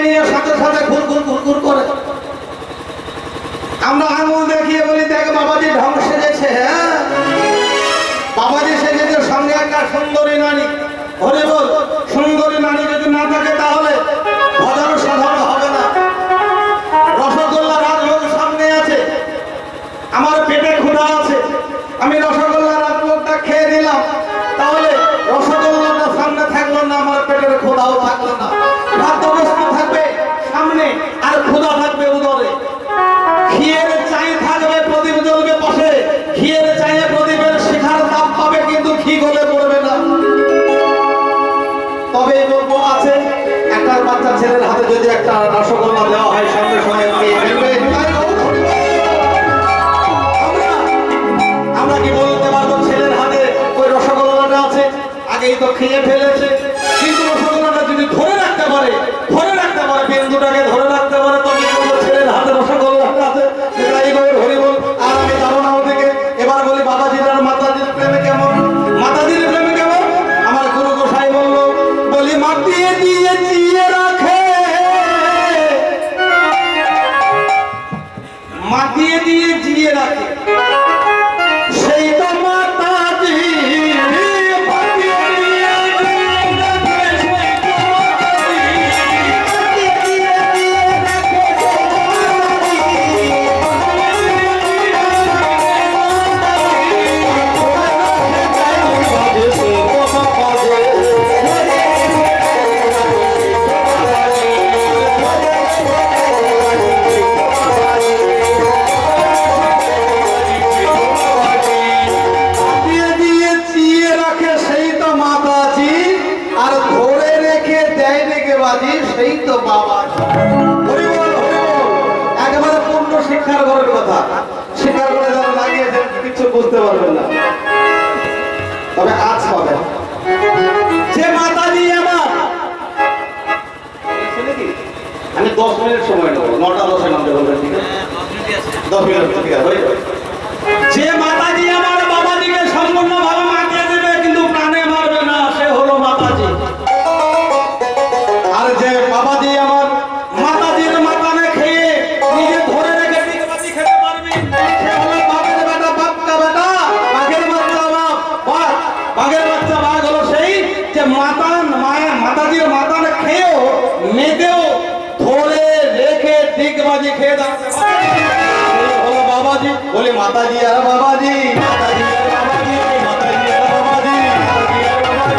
নিয়ে সাথে সাথে ঘুর করে। আমরা আঙুল দেখিয়ে বলি, দেখ বাবাজি ঢং সেজেছে। হ্যাঁ, বাবাজি সেজেছে, সঙ্গে একটা সুন্দরী নারী। হরে বল, সুন্দরী নারী যদি না থাকে তাহলে ভজন সাধন হবে না। রসগোল্লা রাজভোগ সামনে আছে, আমার পেটে ক্ষুধা আছে, আমি রসগোল্লা রাজভোগটা খেয়ে নিলাম, তাহলে রসগোল্লাটা সামনে থাকলো না, আমার পেটের ক্ষুধাও থাকলো না। খাদ্যবস্তু থাকবে সামনে আর ক্ষুধা থাকবে উদরে। ঘিয়ের চাই থাকবে, প্রদীপ জ্বলবে পাশে, ঘিয়ের চাইয়ে প্রদীপের শিখার তাপ পাবে, কিন্তু ঘি গলে পড়বে না। তবে বলবো আছে, একটা বাচ্চা ছেলের হাতে যদি একটা রসগোল্লা দেওয়া হয় সঙ্গে সঙ্গে আমরা কি বলতে পারবো ছেলের হাতে ওই রসগোল্লাটা আছে, আগেই তো খেয়ে ফেলেছে। কিন্তু রসগোল্লাটা যদি ধরে রাখতে পারে বিন্দুটাকে ধরে রাখতে পারে, তবে ছেলের হাতে রসগোল্লাটা আছে। হরি বল। আর আমি যাবো না ওদিকে, এবার বলি বাবাজির আর মাতাজির প্রেমে কেমন। মাতাজির প্রেমে কেমন আমার গুরু গোসাই বললো, বলি মাতিয়ে দিয়ে চিয়ে রাখে, মাতিয়ে দিয়ে জিয়ে রাখে, সেই তো মাতাজি। সেই তো বাবা। একেবারে পূর্ণ শিক্ষার ঘরের কথা, শিক্ষার ঘরে যারা লাগিয়েছেন কিছু বুঝতে পারবেন না, তবে আজ হবে যে মাতাজি আমার। আমি 10 মিনিট সময় নেবো, 9টা 10-এ নামতে বলবেন, ঠিক আছে? 10 মিনিট, ঠিক আছে? যে মাতাজি আমার বাবাজিকে সম্পূর্ণভাবে মাতিয়ে দেবে, কিন্তু প্রাণে মারবে না, সে হলো মাতাজি। আর যে বাবাজি আমার মাতাজির মাতানে খেয়ে নিজে ধরে রেখে দিগবাজি খেতে পারবি, সে হলো বাঘের বেটা, বাপকা বেটা, বাঘের বাচ্চা বাঘ, বাঘের বাচ্চা বাঘ হলো সেই যে মাতাজির মাতানে খেয়েও মেয়েদেও ধরে রেখে দিগবাজি খেয়ে দাঁড়াতে পারে, হলো বাবাজি। বলে মাতাজি আর বাবাজি, মাতাজি আর বাবাজি, মাতাজি আর বাবাজি, মাতাজি আর বাবাজি।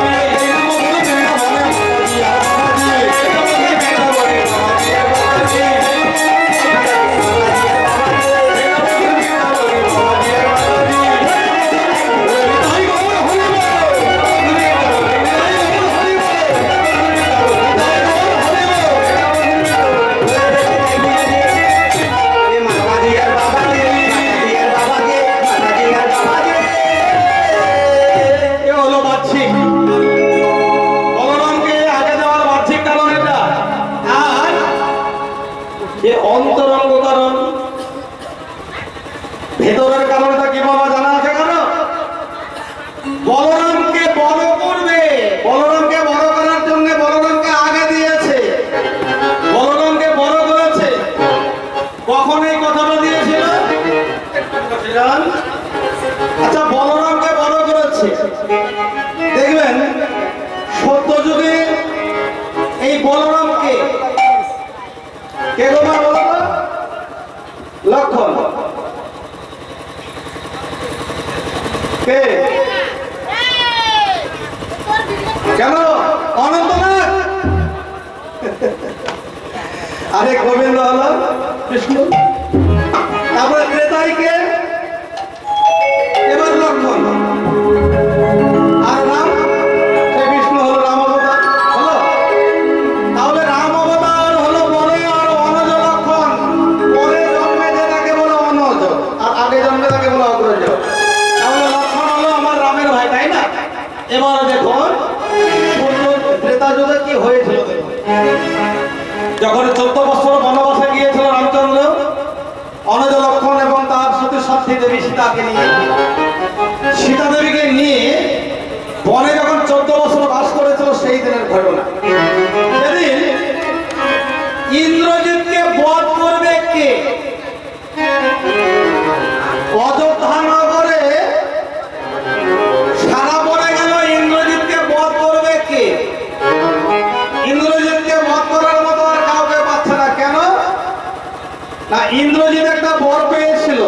অন্তরঙ্গ কারণ, ভেতরের কারণটা কি বাবা জানা আছে? কেন বলরামকে বড় করবে, বলরামকে বড় করার জন্য বলরামকে আগে দিয়েছে, বলরামকে বড় করেছে। কখন এই কথাটা দিয়েছিল? আচ্ছা, বলরামকে বড় করেছে, দেখবেন সত্য যুগে এই বলরামকে কে গোমা বলো তো? লক্ষণ। কে? কেন? অনন্তনাথ। আরে গোবিন্দ হলো কৃষ্ণ, তারপরে ত্রেতাইকে, এবার লক্ষণ, আর রাম, সে বিষ্ণু হলো রাম অবতার। হলো তাহলে রাম অবতার হলো বড়, আর অনজ লক্ষণ। পরে জন্মে যে তাকে বলো অনজ, আর আগে জন্মে তাকে বলো অগ্রজ। তাহলে লক্ষণ হলো আমার রামের ভাই, তাই না? এবার দেখুন ত্রেতা যুগে কি হয়েছিল। যখন 14 বছর বনবাসে গিয়েছিল রামচন্দ্র, অনজ লক্ষণ এবং তার সতী সাধ্বী দেবী সীতাকে নিয়ে, সীতা দেবীকে নিয়ে বনে যখন 14 বছর বাস করেছিল, সেই দিনের ঘটনা। সেদিন অযোধ্যা নগরে সারা পড়ে গেল ইন্দ্রজিৎকে বধ করবে কে? ইন্দ্রজিৎকে বধ করার মতো আর কাউকে পাচ্ছে না। কেন না, ইন্দ্রজিৎ একটা বর পেয়েছিল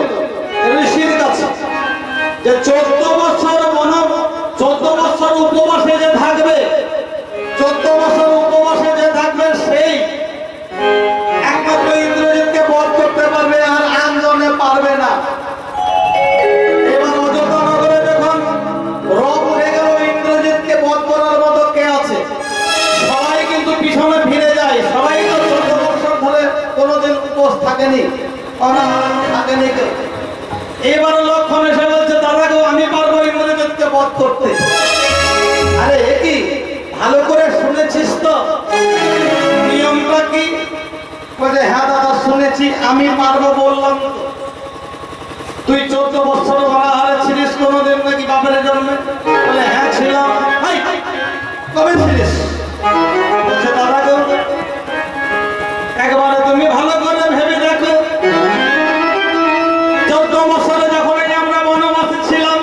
ঋষির কাছে যে 14 বছর 14 বছর উপবাসে যে থাকবে, 14 বছর উপবাসে যে থাকবে সেই একমাত্র ইন্দ্রজিৎকে বধ করতে পারবে, আর আনজনে পারবে না। এবার অযোধ্যা নগরে যখন রব উঠে গেল ইন্দ্রজিৎকে বধ করার মতো কে আছে, সবাই কিন্তু পিছনে ফিরে যায়। সবাই তো 14 বছর ধরে কোনোদিন উপোস থাকেনি, অনাহার থাকেনি কেউ। এবার লক্ষণ এসে বলছে, দাদা গো আমি পারবো ইন্দ্রজিৎকে বধ করতে। আরে কি ভালো করে শুনেছিস তো নিয়মটা কি? বলে হ্যাঁ দাদা শুনেছি, আমি পারবো বললাম তো। তুই 14 বছর অনাহারে ছিলিস কোনোদিন নাকি বাপের জন্মে? বলে হ্যাঁ ছিলাম। কবে ছিলিস? বলছে দাদা গো একবারে তুমি ভালো করে ভেবে দেখো, 14 বছরে যখন আমরা বনবাসে ছিলাম,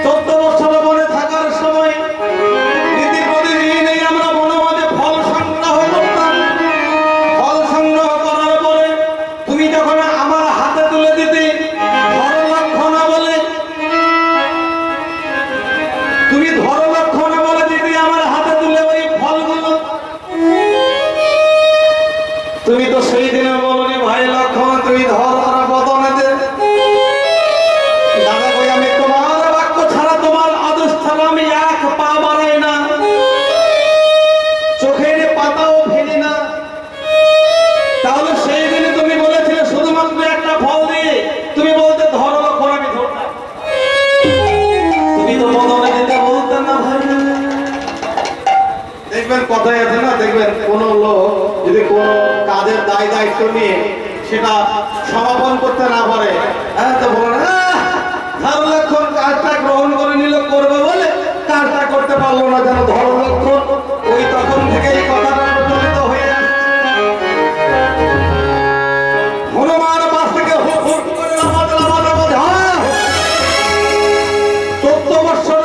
14 বছর বনে থাকার সময় প্রতিদিনই আমরা বনবাসে ফল সংগ্রহ করতাম। ফল সংগ্রহ করার পরে তুমি যখন আমার হাতে তুলে দিতে ধরলক্ষণা বলে, তুমি ধরলক্ষণা বলে দিদি আমার হাতে তুলে ওই ফলগুলো, তুমি তো সেই দিনে বলনি ভাই লক্ষণ তুই ধর আর বদনে দে। দাদা কই আমি তোমার বাক্য ছাড়া তোমার আদেশ ছাড়া আমি এক পা বাড়াই না, চোখের পাতাও ফেলি না। তাহলে সেই দিনে তুমি বলেছিলে শুধুমাত্র একটা ফল দিয়ে তুমি বলতে ধর লক্ষণ আমি ধরতাম, তুমি তো বদনে দিতে বলতে না ভাই। দেখবেন কথাই আছে না, দেখবেন কোন লোক যদি কোন কাজের দায় দায়িত্ব নিয়ে সেটা সমাপন করতে না পারে, হ্যাঁ তো বলেন ধরলক্ষণ কাজটা গ্রহণ করে নিল, করবে বলে কাজটা করতে পারলো না, যেন ধরলক্ষণ ওই তখন থেকে এই কথাটা প্রচলিত হয়ে আসছে। হনুমান পাশ থেকে হুট হুট করে লাফাতে লাফাতে বলছে 14 বছর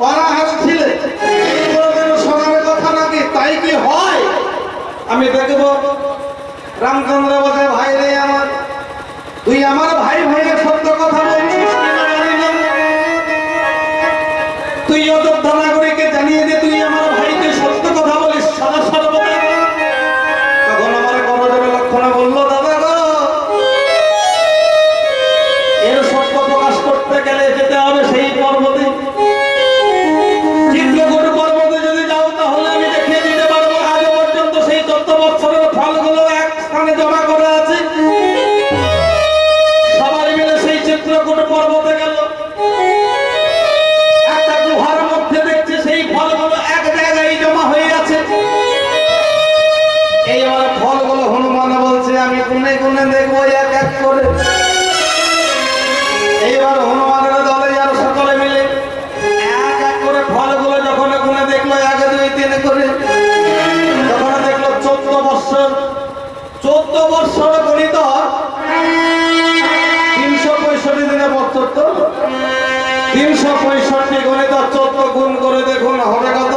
অনাহারে ছিলে, তাই কি হয়? আমি দেখব। রামচন্দ্র বলছে ভাই রে আমার, তুই আমার ভাই ভাইয়ের সত্য কথা বলছিস, তুই অযোধ্যা নাগরিককে জানিয়ে দে তুই আমার ভাইকে সত্য কথা বলিস সদা সর্বদা। তখন আমার করজোড়ে লক্ষণে বললো দাদা গো এর সত্য প্রকাশ করতে গেলে যেতে হবে সেই পর্বতে, চিত্রকূট পর্বতে যদি যাও তাহলে আমি দেখিয়ে দিতে পারবো। আজ পর্যন্ত সেই 14 বছরের ফলগুলো এক স্থানে জমা করে আছে। সবাই মিলে সেই চিত্রকূট পর্বতে গেল, একটা গুহার মধ্যে দেখছে সেই ফলগুলো এক জায়গায় জমা হয়ে আছে। এইবার ফলগুলো হনুমান বলছে আমি গুনে গুনে দেখবো এক এক করে। এইবার হনুমানের দলে আর সকলে মিলে এক এক করে ফলগুলো যখন গুনে দেখলো 1 2 3 করে, তখন দেখলো 14 বছর 14 বছর গণিত 365 দিনে বছর, তো 365 গণিত 14 গুণ করে দেখুন হবে কত?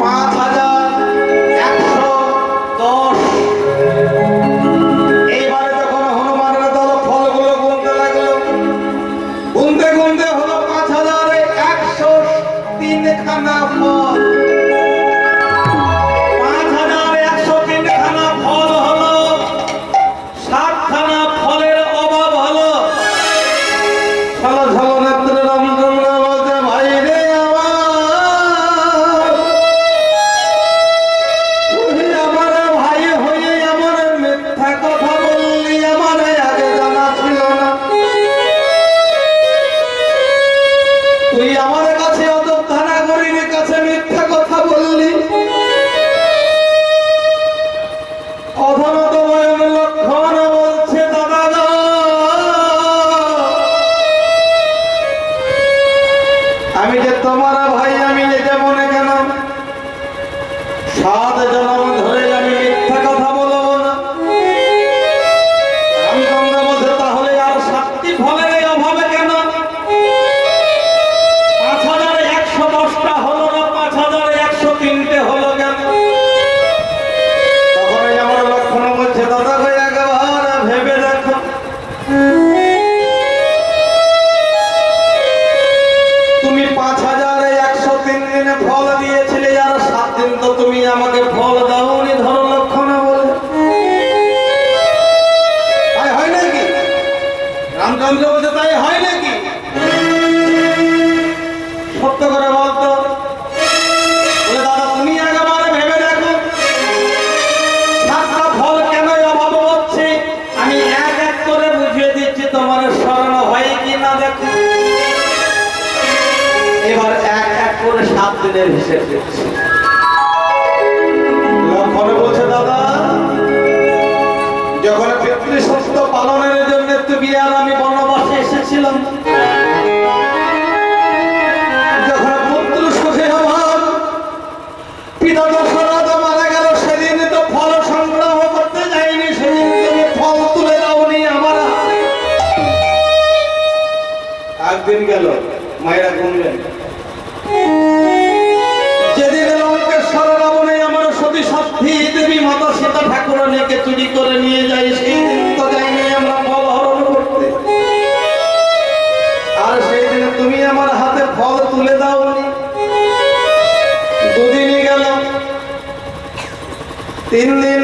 5110। এইবারে যখন হনুমানের দল ফলগুলো গুনতে লাগলো, গুনতে গুনতে হলো 5103 খানা ফল। 5103 খানা ফল হলো, 7 খানা ফলের অভাব হলো। ঝল নেত্রে রামচন্দ্র বলছে ভাই রে আমার, তুই আমার ভাই হয়ে আমার মিথ্যা কথা বললি, আমার আগে জানা ছিল না। তুই আমার কাছে অযোধ্যা নাগরিকের কাছে মিথ্যা কথা বললি। অধনত বয়ন লক্ষণ বলছে দাদা গো আমি যে তোমার ভাই, আমি যে মনে কেন 7 জন্ম ধরে আমি মিথ্যা কথা বলবো না। রামচন্দ্র বলছে তাহলে দিনের হিসেব দিচ্ছি। লক্ষণ বলছে, দাদা যখন পিতৃসত্য পালনের জন্য তুমি আর আমি বনবাসে এসেছিলাম, যখন পুত্র সুখে আমার পিতা দশরথ মারা গেল, সেদিন তো ফল সংগ্রহ করতে যাইনি, সেদিন তুমি ফল তুলে দাওনি আমার হাতে। একদিন গেল, মায়েরা গুনলেন, যেদিন লঙ্কেশ্বর রাবণে আমার সতী সাধ্বী দেবী মাতা সীতা ঠাকুরানীকে চুরি করে নিয়ে যাই, সেই দিন তো যাইনি আমরা ফল হরণ করতে। আর সেই দিন তুমি আমার হাতে ফল তুলে দাওনি। দুদিনই গেল, 3 দিন,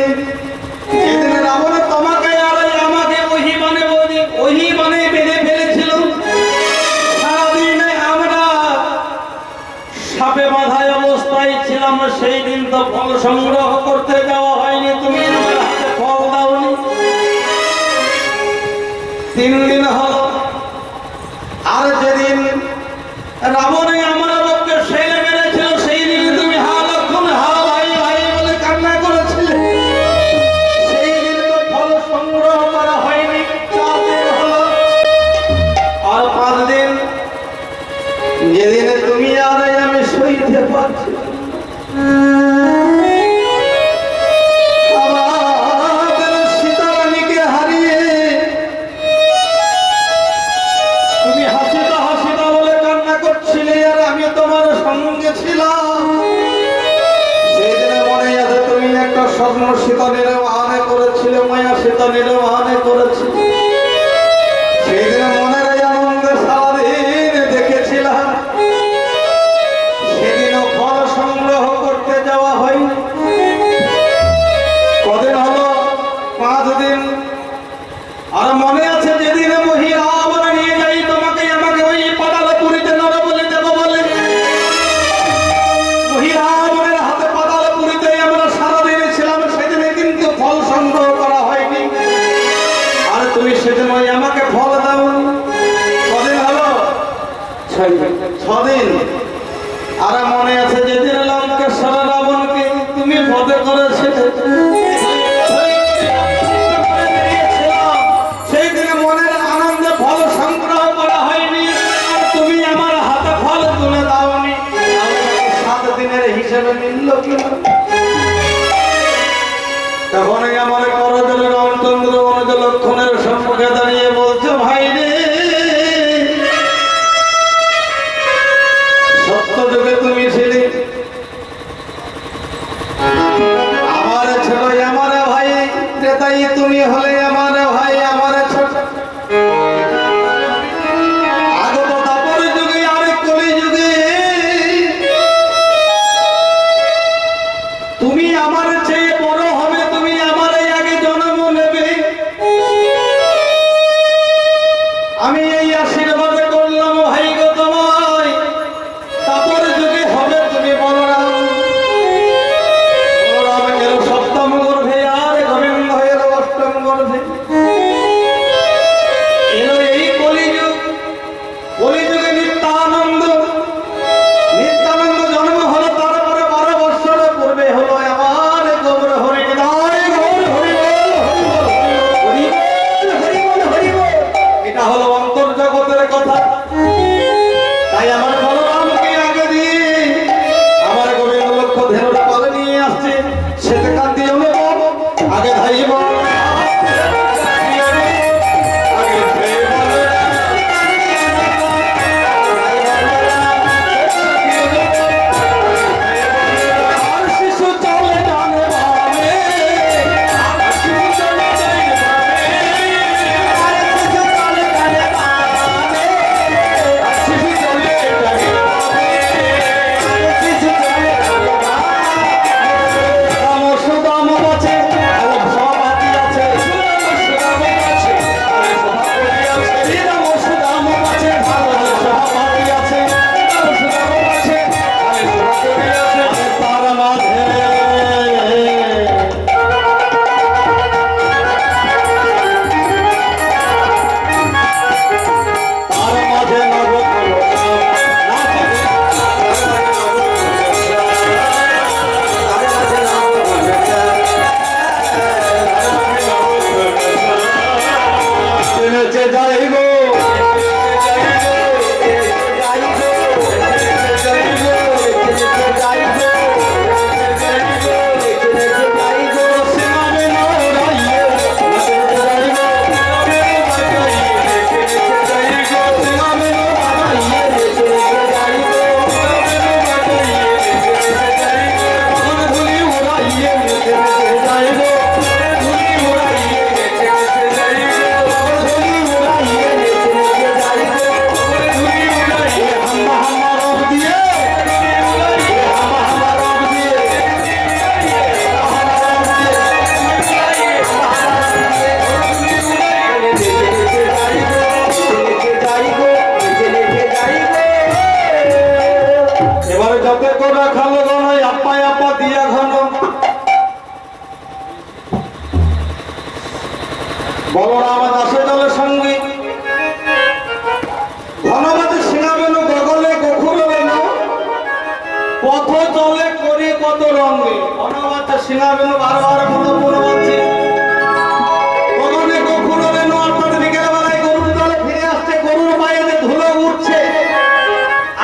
যেদিন রাবণ তোমাকে আর আমাকে ওহি মানে বেঁধে ফেলেছিল, সারাদিন আমরা সাপে বাঁধায় অবস্থায় ছিলাম, সেই দিন তো ফল সংগ্রহ করতে যাওয়া হয়নি, তুমি আমার হাতে ফল দাওনি। 3 দিন হল, আর যেদিন রাবণে আমার পক্ষে শেলে মেরেছিল, সেই দিন তুমি হা লক্ষণ হা ভাই ভাই বলে কান্না করেছিলে, সেই দিন তো ফল সংগ্রহ করা হয়নি। 4 দিন হলো, আর 5 দিন, যেদিন তুমি আর আমি সইতে পারছি আমাদের সীতারানীকে হারিয়ে তুমি হাসিতা হাসিতা বলে কান্না করছিলে, আর আমি তোমার সঙ্গে ছিলাম। সেই দিনে মনে আছে তুমি একটা স্বপ্ন সীতা নির্বাহনে করেছিলে, মায়া সীতা নির্বাহনে করেছিলে, সেই দিনে মনের এই আনন্দে সারাদিন দেখেছিলাম। সেদিনও ফল সংগ্রহ করতে যাওয়া হয়নি। কদিন হলো? 5 দিন। আর মনে আছে যেদিন মহিরাবণ নিয়ে যাই তোমাকে আমাকে ওই পাতালপুরীতে নরবলি দেব বলে, মহিরাবণের হাতে পাতালপুরীতে আমরা সারাদিন ছিলাম, সেদিনে কিন্তু ফল সংগ্রহ করা হয়নি। আর তুমি সেদিন ওই আমাকে ফল দাওনি। কদিন হলো? 6 দিন। আর মনে আছে যেদিন লঙ্কেশ্বর রাবণকে তুমি বধ করেছিলে, সেই দিনে মনের আনন্দে ফল সংগ্রহ করা হয়নি, আর তুমি আমার হাতে ফল তুলে দাওনি। 7 দিনের হিসেবে মিলল কিনা? তখনই আমার করজল রামচন্দ্র অনুজ লক্ষণের সম্মুখে দাঁড়িয়ে বলছে, ভাই রে, সত্য যুগে তুমি ছিলে আমার ছোট, আমার ভাই, তাই তুমি হলে আমার ভাই, আমার ছোট। আগত তাপর যুগে আর কলি যুগে তুমি আমার চেয়ে বড় হবে, তুমি আমার আগে জন্ম নেবে। বলরাম দাসে দলের সঙ্গে ঘনবাদে সিংহাবেনু গগলে গখুর বেনু পথ চলে করি কত রঙে। ঘনবাদে সিংহাবেনু বারবার মতো মনে পাচ্ছে গগনে গখুর বেনু, অর্থাৎ বিকেল বেলায় গরুর দলে ফিরে আসছে, গরুর পায়ে যে ধুলো উঠছে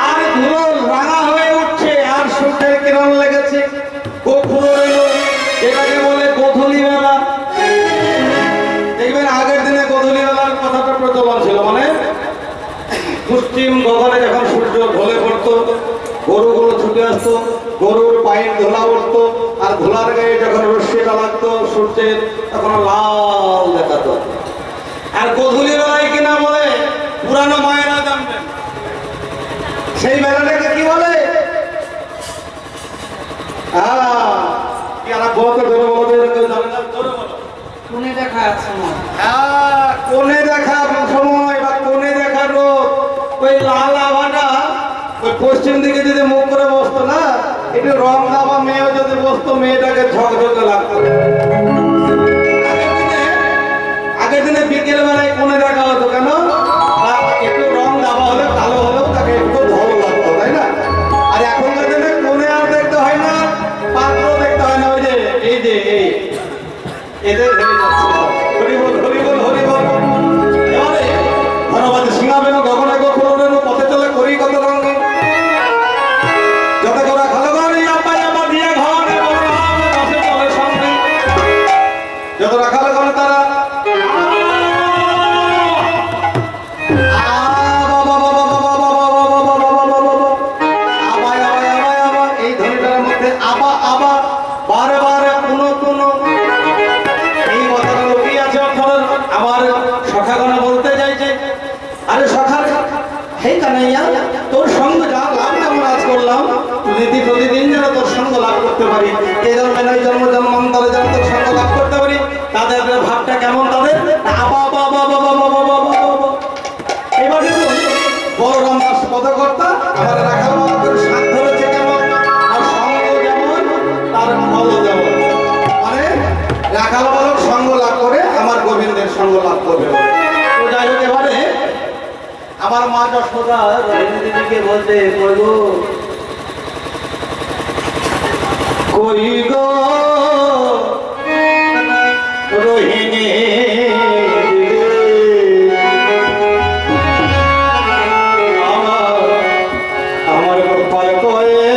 আর ধুলো রাঙা হয়ে উঠছে আর সূর্যের কিরণ লেগেছে। গখুর বেনু এটাকে বলে গোধূলি বেলা। দেখবেন আগের দিনে গোধূলি বেলার কথাটা প্রচলন ছিল, মানে পশ্চিম গগনে যখন সূর্য ঢলে পড়তো গরুগুলো ছুটে আসতো, গরুর পায়ের ধুলা উঠতো আর ধুলার গায়ে যখন রশ্মিটা লাগতো সূর্যের তখন লাল দেখাতো। আর গোধূলি বেলায় কিনা বলে পুরানো মায়েরা জানবেন সেই বেলাটাকে কি বলে? কি আর বলতে ধরে বলতে কেউ জানে না, ধরে বলো। কোনে দেখা আছে কোনে দেখা সময় বা কোনে দেখার রোদ, ওই লাল আভাটা ওই পশ্চিম দিকে যদি মুখ করে বসতো না, একটু রং দাবা মেয়েও যদি বসতো মেয়েটাকে ঝকঝকে লাগতো। আগের দিনে বিকেল বেলায় কোনে দেখা হতো কেন? একটু রং দাবা হলে কালো হলেও তাকে একটু ভালো লাগতো, তাই না? আর এখনকার দিনে কোনে আর দেখতে হয় না, পাত্র দেখতে হয় না। ওই যে এই যে এই এদের ভেবে যাচ্ছে হরিবল হরিবল হরিবল। এবারে ঘনবাদে সিংহাবেনু গগনে গখুর বেনু পথে চলে করি কত রঙে। যত করা খালো ঘরে আব্বা আব্বা দিয়া ঘরে বলরাম দাসে চলে সঙ্গে। যত রাখাল ঘরে তারা এই ধ্বনিটার মধ্যে আবা আবা বারে বারে পুনো পুনো এই কথাটা লুকিয়ে আছে। অর্থাৎ আমার সখাগণ বলতে চাইছে, আরে সখা হে কানাইয়া, তোর সঙ্গ যা লাভ যেমন আজ করলাম, প্রতিদিন যেন তোর সঙ্গ লাভ করতে পারি, এই জন্মে নয় জন্ম জন্মান্তরে যেন তোর সঙ্গ লাভ করতে পারি। তাদের ভাবটা কেমন? তাদের আবা আবা আবা আবা আবা আবা আবা আবা। এবার দেখুন বলরাম দাস পদকর্তা আমার রাখাল বালকের সাথ ধরেছে কেমন, আর সঙ্গ যেমন তার ফল যেমন। মানে রাখাল বালক সঙ্গ লাভ করে আমার গোবিন্দের সঙ্গ লাভ করবে। তো যাই হোক, এবারে আমার মা যশোদা রোহিণী দেবীকে বলতে, কই গো কই গো রোহিণী, আমার গোপাল কয়ে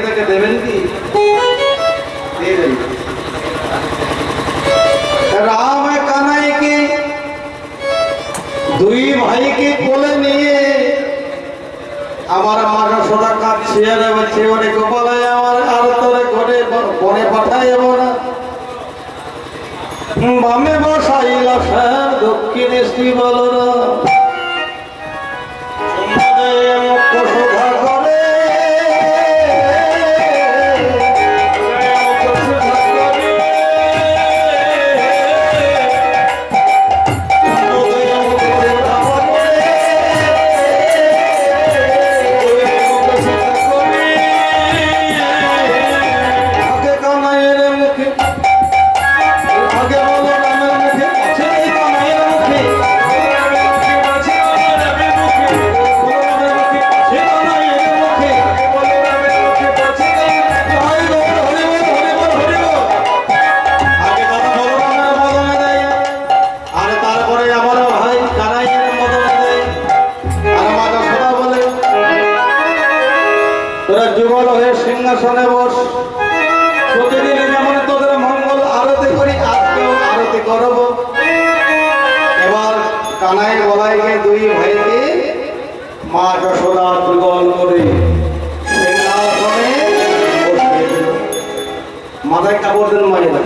থেকে দেবেন কি? দেবেন। রাম কানাইকে দুই ভাইকে কোলে নিয়ে আমার মা যশোদা কাঁদছে আর বলছে, ওরে গোপালে আমার আর তোরে ঘরে বনে পাঠাইব না। বামে বসাইল স্যার দক্ষিণে শ্রী বলরা মুখ্য শোভা করে যুগল হয়ে সিংহাসনে বস। প্রতিদিন যেমন তোদের মঙ্গল আরতি করি, আজকেও আরতি করব। এবার কানাই বলাইকে দুই ভাইকে মা যশোদা যুগল করে সিংহাসনে বসিয়ে দিল। মাথায় কাপড় দিল মায়েরা।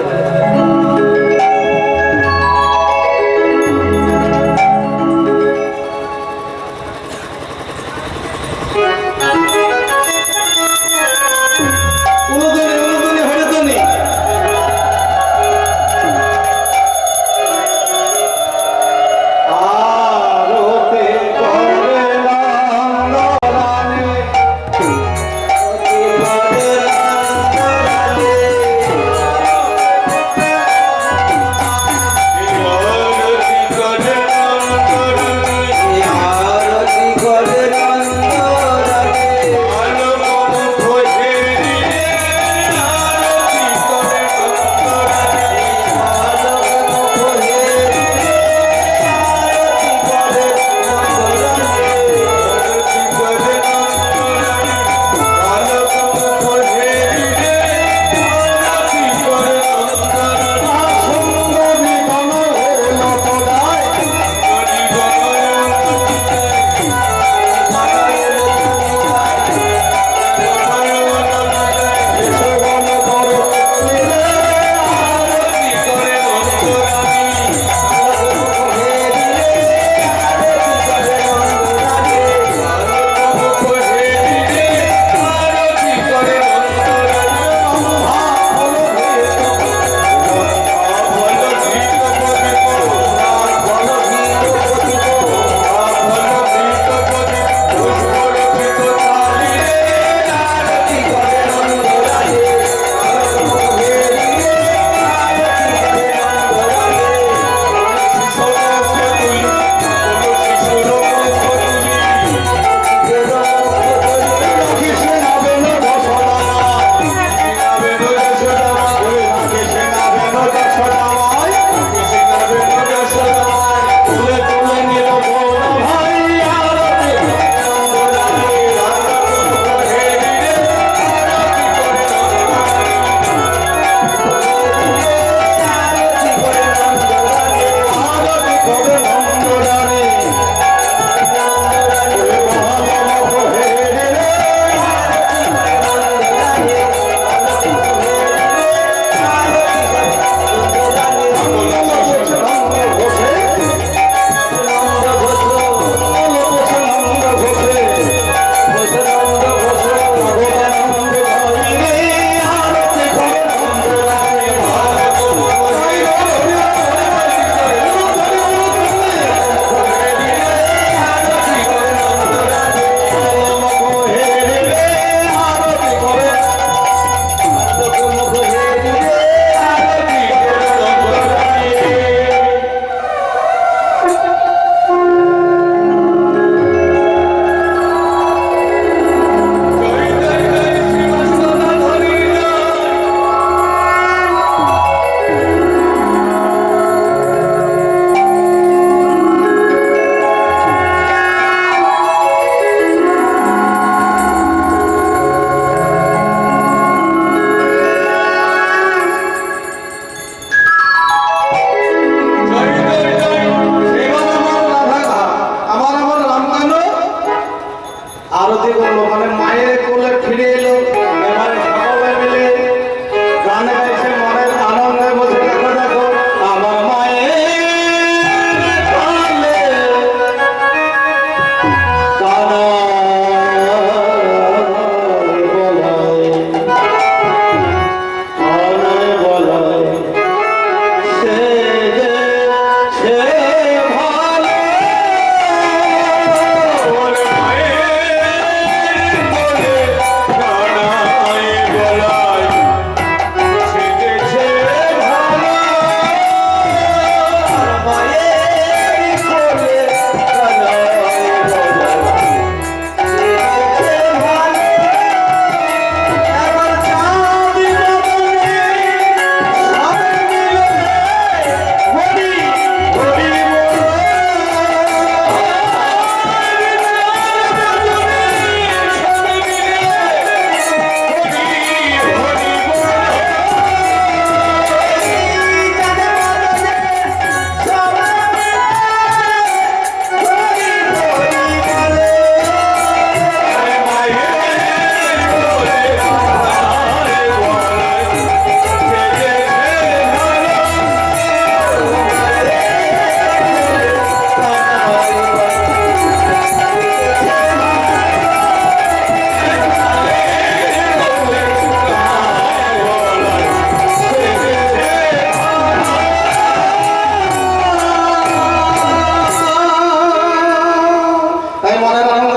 মনে রাখো